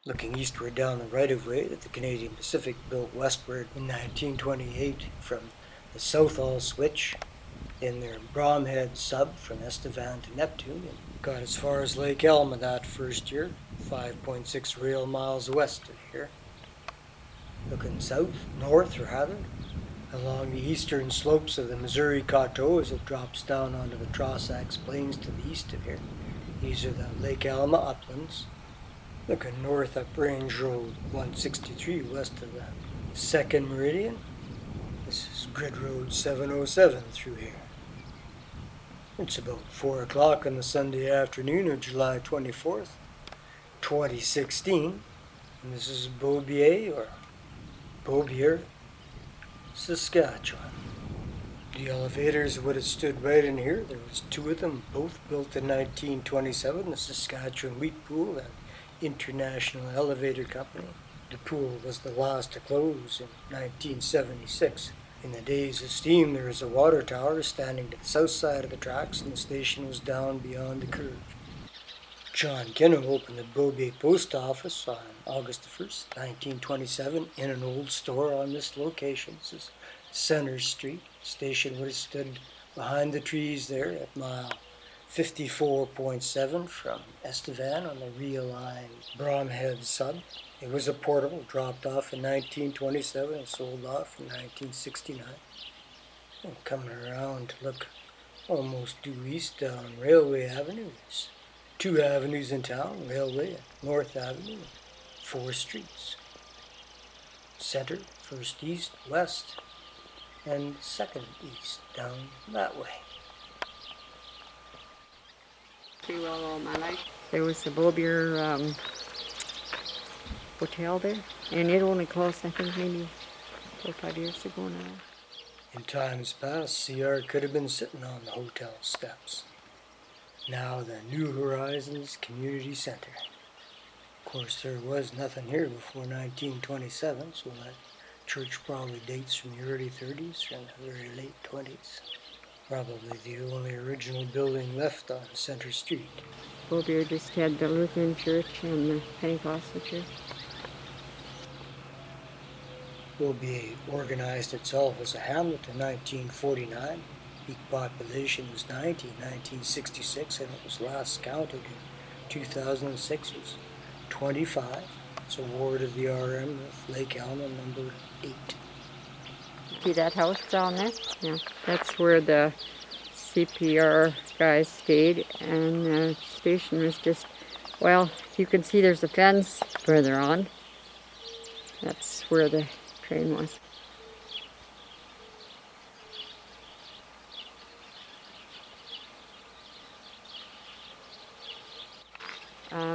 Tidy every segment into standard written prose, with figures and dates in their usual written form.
looking eastward down the right-of-way that the Canadian Pacific built westward in 1928 from the Southall switch in their Bromhead sub from Estevan to Neptune, and got as far as Lake Elma that first year, 5.6 rail miles west of here. Looking north rather, along the eastern slopes of the Missouri Coteau as it drops down onto the Trossachs Plains to the east of here. These are the Lake Elma uplands. Looking north up Range Road 163 west of the 2nd Meridian. This is Grid Road 707 through here. It's about 4 o'clock on the Sunday afternoon of July 24th, 2016, and this is Beaubier, or Beaubier, Saskatchewan. The elevators would have stood right in here. There was 2 of them, both built in 1927, the Saskatchewan Wheat Pool and International Elevator Company. The pool was the last to close in 1976. In the days of steam, there was a water tower standing to the south side of the tracks, and the station was down beyond the curve. John Kinno opened the Beaubier Post Office on August 1st, 1927, in an old store on this location. This is Center Street. The station would have stood behind the trees there at mile 54.7 from Estevan on the realigned Bromhead sub. It was a portable, dropped off in 1927 and sold off in 1969. And coming around to look almost due east down Railway Avenue, there's 2 avenues in town, Railway and North Avenue, 4 streets. Center, first east, west, and second east down that way. Pretty well all my life. There was the Beaubier hotel there, and it only closed, I think, maybe 4 or 5 years ago now. In times past, CR could have been sitting on the hotel steps. Now the New Horizons Community Center. Of course, there was nothing here before 1927, so that church probably dates from the early 30s or the very late 20s. Probably the only original building left on Center Street. Beaubier just had the Lutheran Church and the Pentecostal Church. Beaubier organized itself as a hamlet in 1949. Peak population was 90 in 1966, and it was last counted in 2006. It was 25. It's a ward of the RM of Lake Elma, number 8. See that house down there? Yeah, that's where the CPR guys stayed, and the station was just, well, you can see there's a fence further on. That's where the train was.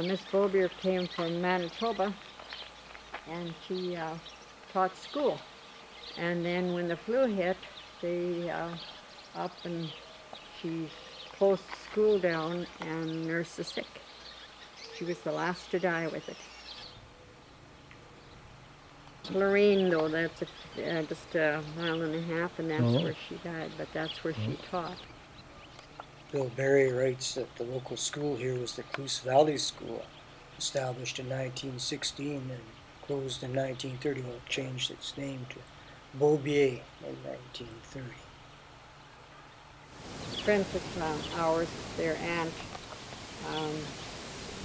Miss Beaubier came from Manitoba, and she taught school. And then when the flu hit, they up and she closed the school down and nursed the sick. She was the last to die with it. Lorraine, though, that's just a mile and a half, and that's where she died, but that's where she taught. Bill Berry writes that the local school here was the Cluse Valley School, established in 1916 and closed in 1930. Well, it changed its name to Beaubier in 1930. Friends of ours, their aunt,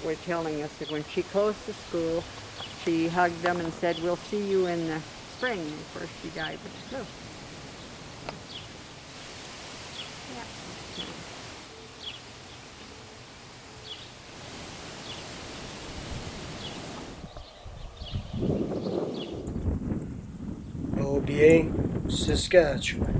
were telling us that when she closed the school, she hugged them and said, "We'll see you in the spring," before she died with the flu. Beaubier, Saskatchewan.